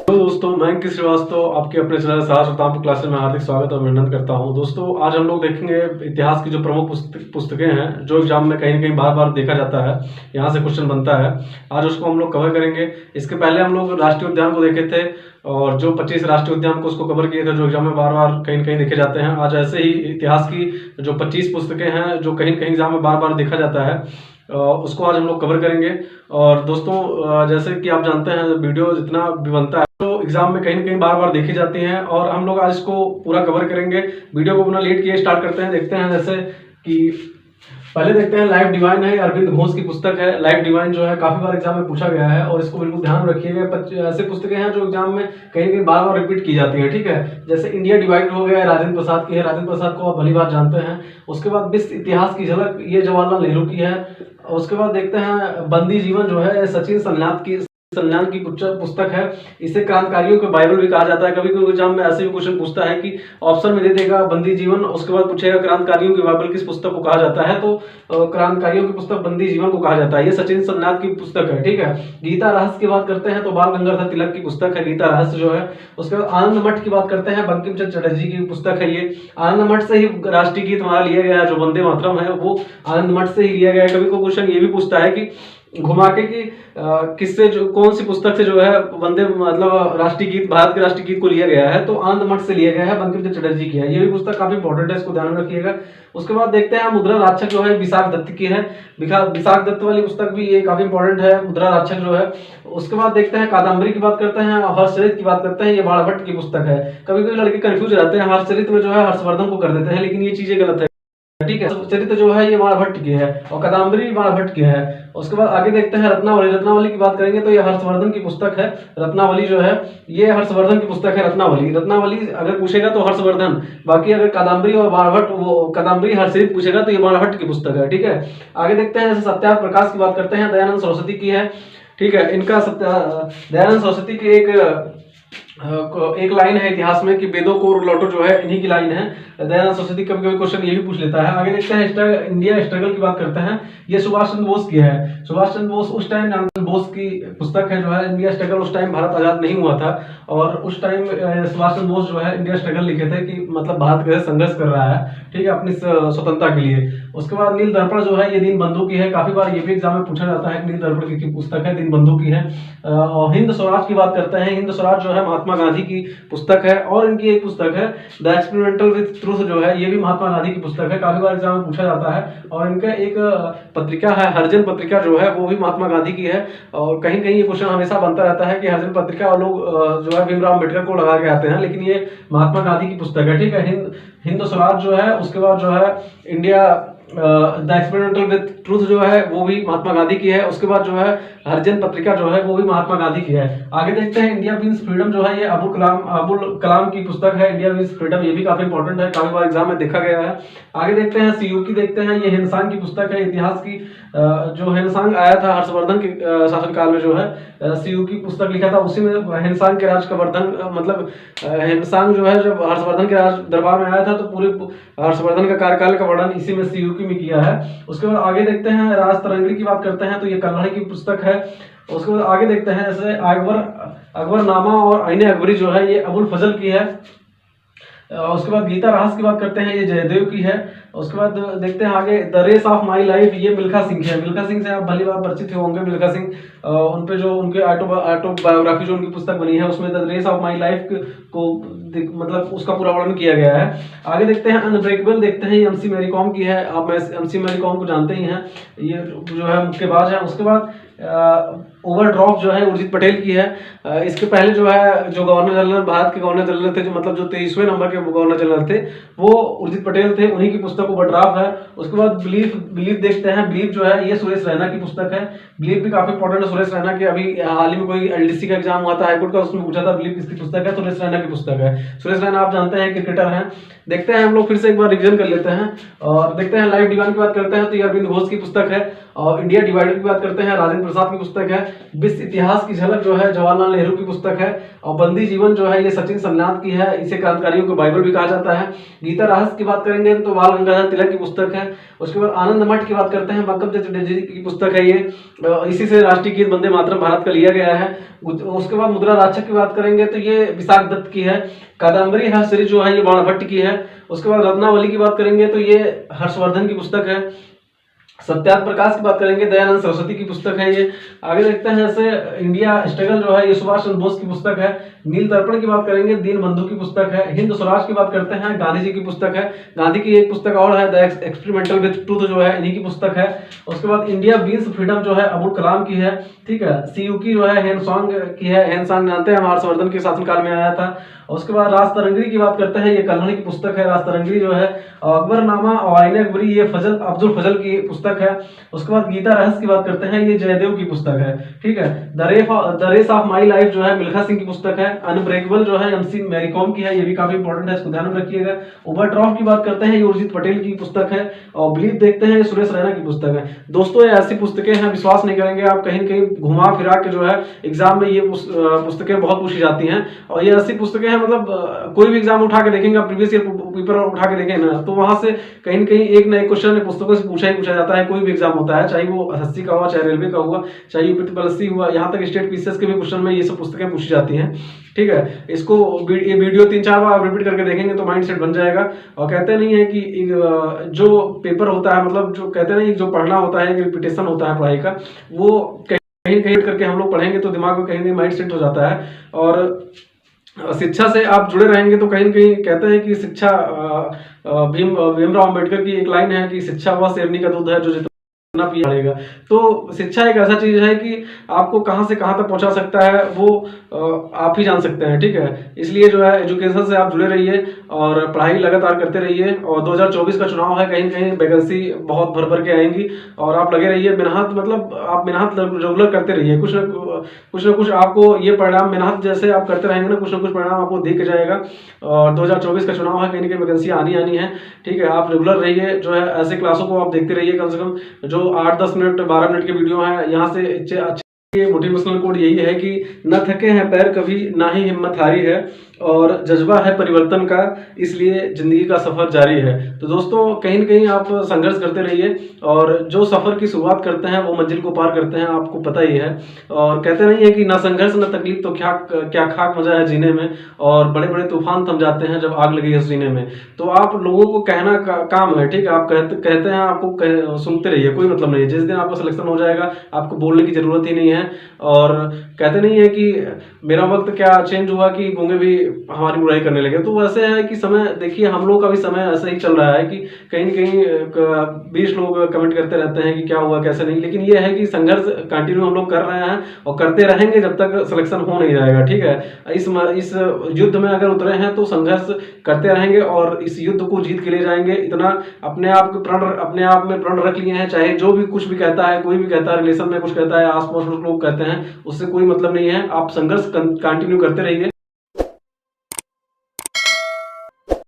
तो दोस्तों मैं अंकित श्रीवास्तव आपके अपने चैनल साहस शताब्दी क्लासेस में हार्दिक स्वागत और अभिनंदन करता हूं। दोस्तों आज हम लोग देखेंगे इतिहास की जो प्रमुख पुस्तकें हैं जो एग्जाम में कहीं न कहीं बार बार देखा जाता है, यहां से क्वेश्चन बनता है। आज उसको हम लोग कवर करेंगे। इसके पहले हम लोग राष्ट्रीय उद्यान को देखे थे और जो 25 राष्ट्रीय उद्यान को उसको कवर किए थे जो एग्जाम में बार बार कहीं न कहीं देखे जाते हैं। आज ऐसे ही इतिहास की जो 25 पुस्तकें हैं जो कहीं न कहीं एग्जाम में बार बार देखा जाता है उसको आज हम लोग कवर करेंगे। और दोस्तों जैसे कि आप जानते हैं वीडियो जितना भी बनता है तो एग्जाम में कहीं न कहीं बार बार देखी जाती हैं और हम लोग आज इसको पूरा कवर करेंगे। वीडियो को बिना लेट किए स्टार्ट करते हैं। देखते हैं जैसे कि पहले देखते हैं लाइफ डिवाइन है, अरविंद घोष की पुस्तक है। लाइफ डिवाइन जो है काफी बार एग्जाम में पूछा गया है और इसको बिल्कुल ध्यान रखिएगा। ऐसे पुस्तकें हैं जो एग्जाम में कहीं न कहीं बार बार रिपीट की जाती है, ठीक है। जैसे इंडिया डिवाइड हो गया, राजेंद्र प्रसाद की है। राजेंद्र प्रसाद को आप भली बात जानते हैं। उसके बाद विश्व इतिहास की झलक, ये जवाहरलाल नेहरू की है। उसके बाद देखते हैं बंदी जीवन जो है सचिन सन्याल की पुस्तक है। इसे क्रांतिकारियों के बाइबल भी कहा जाता है। कभी कभी एग्जाम में ऐसे भी क्वेश्चन पूछता है कि ऑप्शन में दे देगा बंदी जीवन, उसके बाद पूछेगा क्रांतिकारियों की बाइबल किस पुस्तक को कहा जाता है, तो क्रांतिकारियों की पुस्तक बंदी जीवन को कहा जाता है। ये सचिन सन्याल की पुस्तक है, ठीक है। गीता रहस्य की बात करते हैं तो बाल गंगाधर तिलक की पुस्तक है गीता रहस्य जो है। उसके बाद आनंद मठ की बात करते हैं, बंकिम चंद्र चटर्जी की पुस्तक है। ये आनंद मठ से ही राष्ट्रीय गीत हमारा लिया गया है, जो वंदे मातरम है वो आनंद मठ से ही लिया गया है। कभी कोई क्वेश्चन ये भी पूछता है कि घुमा के कि किससे जो कौन सी पुस्तक से जो है वंदे मतलब राष्ट्रीय गीत भारत के राष्ट्रीय गीत को लिया गया है, तो आनंद मठ से लिया गया है, बंकिम चंद्र चटर्जी की है। ये भी पुस्तक काफी इंपॉर्टेंट है, इसको ध्यान में रखिएगा। उसके बाद देखते हैं मुद्रा राक्षक जो है विशाख दत्त की है। विशाख दत्त वाली पुस्तक भी ये काफी इंपॉर्टेंट है, मुद्रा राक्षक जो है। उसके बाद देखते हैं कादम्बरी की बात करते हैं, हर्षचरित की बात करते हैं। ये बाणभट्ट की पुस्तक है। कभी कभी लड़के कंफ्यूज रहते हैं, हर्षचरित में जो है हर्षवर्धन को कर देते हैं, लेकिन ये चीजें गलत है, ठीक है। चरित्र जो है ये बाणभट्ट की है और कादम्बरी बाणभट्ट की है। उसके बाद आगे देखते हैं रत्नावली की बात करेंगे तो ये हर्षवर्धन की पुस्तक है। रत्नावली जो है ये हर्षवर्धन की पुस्तक है। रत्नावली अगर पूछेगा तो हर्षवर्धन, बाकी अगर कादम्बरी और बाणभट्ट वो कादम्बरी हर्षचरित पूछेगा तो ये बाणभट्ट की पुस्तक है, ठीक है। आगे देखते हैं जैसे सत्यार्थ प्रकाश की बात करते हैं, दयानंद सरस्वती की है, ठीक है। इनका दयानंद सरस्वती की एक लाइन है इतिहास में कि वेदों को लौटो जो है इन्हीं की लाइन है। दयानंद सरस्वती कभी कभी क्वेश्चन ये भी पूछ लेता है। आगे देखते हैं इंडिया स्ट्रगल की बात करते हैं, ये सुभाष चंद्र बोस की है। सुभाष चंद्र बोस उस टाइम बोस की पुस्तक है जो है इंडिया स्ट्रगल। उस टाइम भारत आजाद नहीं हुआ था और उस टाइम सुभाष चंद्र बोस जो है इंडिया स्ट्रगल लिखे थे कि मतलब भारत कैसे संघर्ष कर रहा है, ठीक है, अपनी स्वतंत्रता के लिए। उसके बाद नील दर्पण जो है ये दीनबंधु की है। काफी बार ये भी एग्जाम में पूछा जाता है कि नील दर्पण की पुस्तक है, दीनबंधु की है। और हिंद स्वराज की बात करते हैं, हिंद स्वराज जो है महात्मा गांधी की पुस्तक है। और इनकी एक पुस्तक है द एक्सपेरिमेंटल विद ट्रूथ जो है, ये भी महात्मा गांधी की पुस्तक है। काफी बार एग्जाम में पूछा जाता है। और इनका एक पत्रिका है हरिजन पत्रिका जो है वो भी महात्मा गांधी की है। और कहीं कहीं ये क्वेश्चन हमेशा बनता रहता है कि हरिजन पत्रिका और लोग जो है भीमराव अम्बेडकर को लगा के आते हैं, लेकिन ये महात्मा गांधी की पुस्तक है, ठीक है। हिंद स्वराज जो है, उसके बाद जो है India the experimental with truth जो है वो भी महात्मा गांधी की है। उसके बाद जो है हरिजन पत्रिका जो है वो भी महात्मा गांधी की है। आगे देखते हैं इंडिया मीन्स फ्रीडम जो है ये अबुल कलाम की पुस्तक है। इंडिया मीन्स फ्रीडम ये भी काफी इंपॉर्टेंट है, काफी बार एग्जाम में देखा गया है। आगे देखते हैं सीयूकी देखते हैं, ये हिंदुस्तान की पुस्तक है। इतिहास की जो हिंदुस्तान आया था हर्षवर्धन के शासनकाल में जो है सीयूकी पुस्तक लिखा था, उसी में हिंदुस्तान के राज का वर्धन मतलब हिंदुस्तान जो है जब हर्षवर्धन के राज दरबार में आया था तो पूरे हर्षवर्धन का कार्यकाल का वर्णन इसी में सीयूकी में किया है। उसके बाद आगे देखते हैं राज तरंगी की बात करते हैं तो ये कल्हड़ी की पुस्तक है। उसके बाद आगे देखते हैं जैसे अकबरनामा और आईने अकबरी जो है ये अबुल फजल की है। उसके बाद गीता रहस्य की बात करते हैं, ये जयदेव की है। उसके बाद देखते हैं आगे the race of my life, ये मिल्खा सिंह है। मिल्खा सिंह से आप भली बार परिचित होंगे। मिल्खा सिंह उन पे जो उनके ऑटोबायोग्राफी जो उनकी पुस्तक बनी है उसमें the race of my life को मतलब उसका पूरा वर्णन किया गया है। आगे देखते हैं अनब्रेकेबल देखते हैं, ये एमसी मैरी कॉम की है। आप एमसी मैरी कॉम को जानते ही हैं, ये जो है मुक्केबाज है। उसके बाद ओवरड्रॉप जो है उर्जित पटेल की है। इसके पहले जो है जो गवर्नर जनरल भारत के गवर्नर जनरल थे, जो मतलब जो 23वें नंबर के गवर्नर जनरल थे वो उर्जित पटेल थे, उन्हीं की पुस्तक ओवरड्राफ्ट है। उसके बाद बिलीफ देखते हैं, बिलीफ जो है ये सुरेश रैना की पुस्तक है। बिलीफ भी काफी इंपॉर्टेंट है सुरेश रैना की। अभी हाल ही में कोई एलडीसी का एग्जाम हुआ था हाईकोर्ट का, उसमें पूछा था बिलीफ किसकी पुस्तक है, सुरेश रैना की पुस्तक है। सुरेश रैना आप जानते हैं क्रिकेटर हैं। देखते हैं हम लोग फिर से एक बार रिवीजन कर लेते हैं और देखते हैं लाइफ डिवाइन की बात करते हैं तो ये अरविंद घोष की पुस्तक है। और इंडिया डिवाइडेड की बात करते हैं, राजेंद्र प्रसाद की पुस्तक है। विश्व इतिहास की झलक जो है जवाहरलाल नेहरू की पुस्तक है। और बंदी जीवन जो है ये सचिन समनाथ की है, इसे क्रांतिकारियों को बाइबल भी कहा जाता है। गीता रहस्य की बात करेंगे तो बाल गंगाधर तिलक की पुस्तक है। उसके बाद आनंद मठ की बात करते हैं, बंकिम चंद्र जी की पुस्तक है ये, इसी से राष्ट्रीय गीत वंदे मातरम भारत का लिया गया है। उसके बाद मुद्रा राक्षक की बात करेंगे तो ये विशाख दत्त की है। कादम्बरी हर्षरी जो है ये बाणभट्ट की है। उसके बाद रत्नावली की बात करेंगे तो ये हर्षवर्धन की पुस्तक है। सत्यार्थ प्रकाश की बात करेंगे, दयानंद सरस्वती की पुस्तक है ये। आगे देखते हैं जैसे इंडिया स्ट्रगल जो है ये सुभाष चंद्र बोस की पुस्तक है। नील दर्पण की बात करेंगे, दीन बंधु की पुस्तक है। हिंद स्वराज की बात करते हैं, गांधी जी की पुस्तक है। गांधी की एक पुस्तक और है, द एक्सपेरिमेंटल विद ट्रूथ जो है इन्हीं की पुस्तक है। उसके बाद इंडिया बीन्स फ्रीडम जो है अबुल कलाम की है। ठीक है, सीयू की जो है हेनसोंग की है। हेनसोंग जानते हैं हर्षवर्धन के शासनकाल में आया था। उसके बाद राज तरंगरी की बात करते हैं, ये कल्हणी की पुस्तक है। राज तरंगरी जो है अकबरनामा और आईने अकबरी ये फजल अब्दुल फजल की पुस्तक है। उसके बाद गीता रहस्य की बात करते हैं, ये जयदेव की पुस्तक है। ठीक है, the race of my life जो है मिल्खा सिंह की पुस्तक है। अनब्रेकेबल जो है एमसी मैरी कॉम की है, ये भी काफी इंपॉर्टेंट है, इसको ध्यान में रखिएगा। ओवरड्राफ्ट की बात करते हैं, ये उर्जित पटेल की पुस्तक है। और बिलीव देखते हैं, सुरेश रैना की पुस्तक है। दोस्तों ये ऐसी पुस्तकें हैं, विश्वास नहीं करेंगे आप, कहीं कहीं घुमा फिरा के जो है एग्जाम में ये पुस्तकें बहुत पूछी जाती हैं। और ये ऐसी पुस्तकें हैं, मतलब कोई भी एग्जाम उठा के देखेंगे, प्रीवियस ईयर पेपर उठा के देखें ना, तो वहां से कहीं न कहीं एक ना एक क्वेश्चन पुस्तकों से पूछा ही पूछा जाता है। कोई भी एग्जाम होता है, चाहे वो एसएससी का हुआ, चाहे रेलवे का हुआ, चाहे यूपीएससी हुआ, यहाँ तक स्टेट पीसीएस के भी क्वेश्चन में ये सब पुस्तकें पूछी जाती हैं। ठीक है, इसको ये वीडियो 3-4 बार रिपीट करके देखेंगे तो माइंड सेट बन जाएगा। और कहते नहीं है कि जो पेपर होता है, मतलब जो कहते नहीं जो पढ़ना होता है, रिपीटेशन होता है पढ़ाई का, वो कहीं कहीं करके हम लोग पढ़ेंगे तो दिमाग में कहीं कहीं माइंड सेट हो जाता है। और शिक्षा से आप जुड़े रहेंगे तो कहीं न कहीं कहते हैं कि शिक्षा भीमराव अंबेडकर की एक लाइन है कि शिक्षा वह शेरनी का दूध है जो जितना पिया पड़ेगा। तो शिक्षा एक ऐसा चीज है कि आपको कहां से कहां तक पहुंचा सकता है वो आप ही जान सकते हैं। ठीक है, इसलिए जो है एजुकेशन से आप जुड़े रहिए और पढ़ाई लगातार करते रहिए। और 2024 का चुनाव है, कहीं न कहीं वैकेंसी बहुत भर भर के आएंगी और आप लगे रहिए मेहनत, मतलब आप मेहनत रेगुलर करते रहिए। कुछ ना कुछ आपको ये परिणाम, मेहनत जैसे आप करते रहेंगे ना, कुछ ना कुछ परिणाम आपको दिख जाएगा। और 2024 का चुनाव है, कहीं ना कहीं वैकेंसी आनी है। ठीक है, आप रेगुलर रहिए, जो है ऐसे क्लासों को आप देखते रहिए। कम से कम जो 8-10 मिनट 12 मिनट के वीडियो है, यहाँ से अच्छे मोटिवेशनल कोड यही है कि न थके हैं पैर कभी, ना ही हिम्मत हारी है, और जज्बा है परिवर्तन का, इसलिए जिंदगी का सफर जारी है। तो दोस्तों कहीं न कहीं आप संघर्ष करते रहिए, और जो सफर की शुरुआत करते हैं वो मंजिल को पार करते हैं, आपको पता ही है। और कहते नहीं है कि ना संघर्ष ना तकलीफ तो क्या खाक मजा है जीने में, और बड़े बड़े तूफान थम जाते हैं जब आग लगी है सीने में। तो आप लोगों को कहना काम है, ठीक है, आप कहते हैं, आपको सुनते रहिए, कोई मतलब नहीं है। जिस दिन आपका सिलेक्शन हो जाएगा आपको बोलने की जरूरत ही नहीं है। और कहते नहीं है कि मेरा वक्त क्या चेंज हुआ कि गूंगे भी हमारी बुराई करने लगे। तो वैसे है कि समय, देखिए हम लोग का भी समय ऐसा ही चल रहा है कि कहीं न कहीं 20 लोग कमेंट करते रहते हैं कि क्या हुआ कैसे नहीं, लेकिन ये है कि संघर्ष कंटिन्यू हम लोग कर रहे हैं और करते रहेंगे जब तक सिलेक्शन हो नहीं जाएगा। ठीक है, इस युद्ध में अगर उतरे हैं तो संघर्ष करते रहेंगे और इस युद्ध को जीत के ले जाएंगे। इतना अपने आप में प्रण रख लिए हैं, चाहे जो भी कुछ भी कहता है, कोई भी कहता है, रिलेशन में कुछ कहता है, आस पास लोग कहते हैं, उससे कोई मतलब नहीं है। आप संघर्ष कंटिन्यू करते रहिए।